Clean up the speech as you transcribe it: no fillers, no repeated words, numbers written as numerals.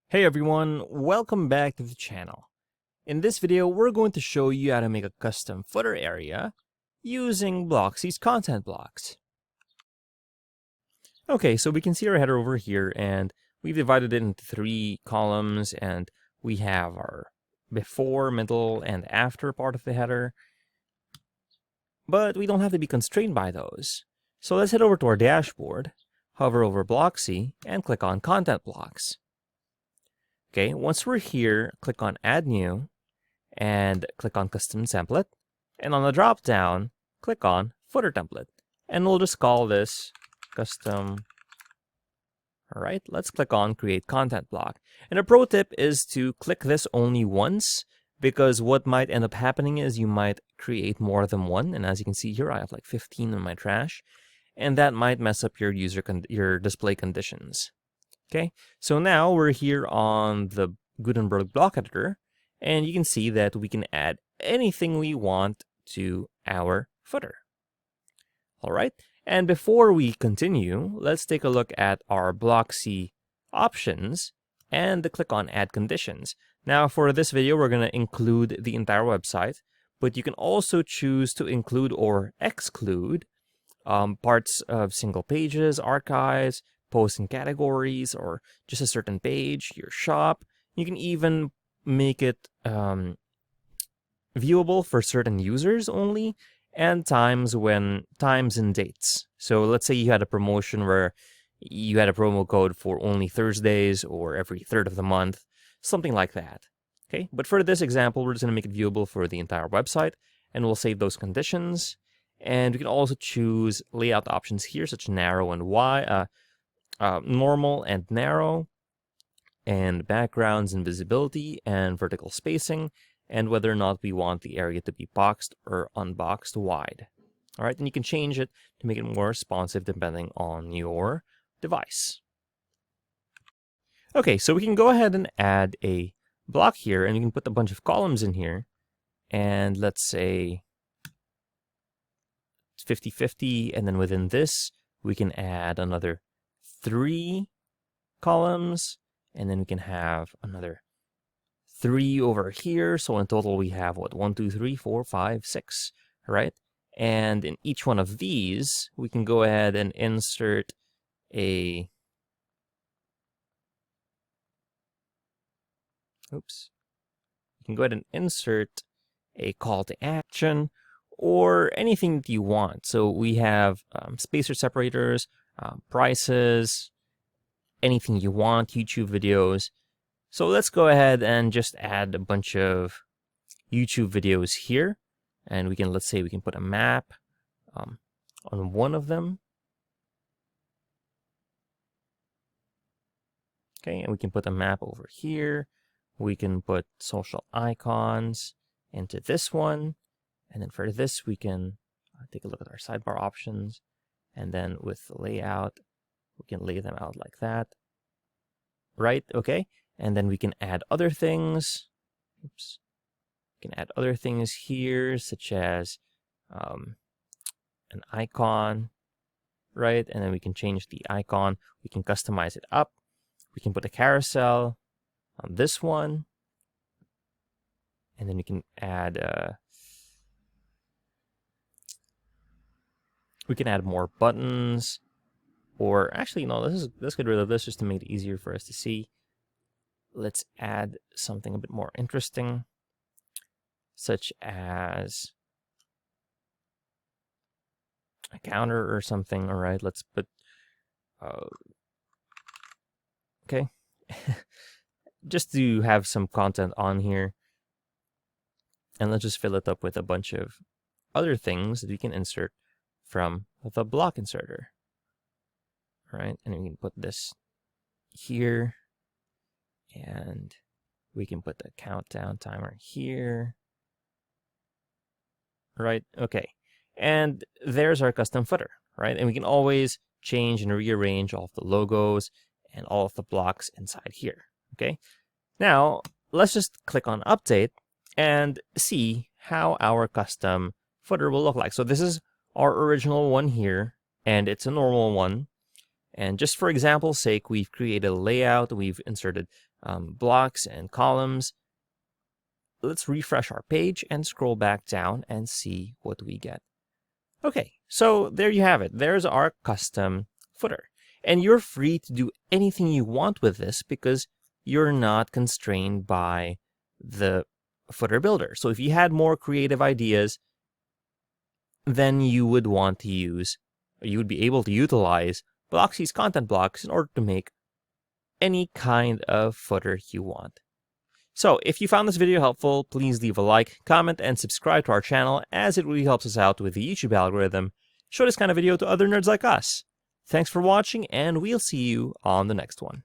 Hey everyone, welcome back to the channel. In this video, we're going to show you how to make a custom footer area using Blocksy's content blocks. Okay, so we can see our header over here, and we've divided it into 3 columns, and we have our before, middle, and after part of the header. But we don't have to be constrained by those. So let's head over to our dashboard, hover over Blocksy, and click on Content Blocks. Okay, once we're here, click on Add New, and click on Custom Template. And on the drop-down, click on Footer Template. And we'll just call this Custom. All right, let's click on Create Content Block. And a pro tip is to click this only once, because what might end up happening is you might create more than one. And as you can see here, I have like 15 in my trash. And that might mess up your your display conditions. Okay, so now we're here on the Gutenberg block editor, and you can see that we can add anything we want to our footer. All right, and before we continue, let's take a look at our Blocksy options and click on Add Conditions. Now, for this video, we're going to include the entire website, but you can also choose to include or exclude parts of single pages, archives, posts and categories, or just a certain page, your shop. You can even make it viewable for certain users only, and times and dates. So let's say you had a promotion where you had a promo code for only Thursdays or every third of the month, something like that. Okay, but for this example, we're just going to make it viewable for the entire website, and we'll save those conditions. And we can also choose layout options here, such as narrow and wide. Normal and narrow, and backgrounds and visibility, and vertical spacing, and whether or not we want the area to be boxed or unboxed wide. All right, and you can change it to make it more responsive depending on your device. Okay, so we can go ahead and add a block here, and you can put a bunch of columns in here, and let's say 50-50, and then within this, we can add another 3 columns, and then we can have another 3 over here. So in total, we have what, 1, 2, 3, 4, 5, 6, right? And in each one of these, we can go ahead and insert a we can go ahead and insert a call to action or anything that you want. So we have spacer separators, prices, anything you want, YouTube videos. So let's go ahead and just add a bunch of YouTube videos here. And we can, let's say we can put a map on one of them. Okay, and we can put a map over here. We can put social icons into this one. And then for this, we can take a look at our sidebar options. And then with the layout, we can lay them out like that. Right, okay. And then we can add other things. We can add other things here, such as an icon, right? And then we can change the icon. We can customize it up. We can put a carousel on this one. And then we can add more buttons. Or actually, no, let's get rid of this just to make it easier for us to see. Let's add something a bit more interesting, such as a counter or something. All right, let's put, okay, just to have some content on here. And let's just fill it up with a bunch of other things that we can insert from the block inserter. Right, and we can put this here, and we can put the countdown timer here. Right, okay, and there's our custom footer, right? And we can always change and rearrange all of the logos and all of the blocks inside here, okay? Now, let's just click on Update and see how our custom footer will look like. So this is our original one here, and it's a normal one. And just for example's sake, we've created a layout, we've inserted blocks and columns. Let's refresh our page and scroll back down and see what we get. Okay, so there you have it. There's our custom footer. And you're free to do anything you want with this because you're not constrained by the footer builder. So if you had more creative ideas, then you would want to use, or you would be able to utilize Blocksy's content blocks in order to make any kind of footer you want. So if you found this video helpful, please leave a like, comment, and subscribe to our channel, as it really helps us out with the YouTube algorithm. Show this kind of video to other nerds like us. Thanks for watching, and we'll see you on the next one.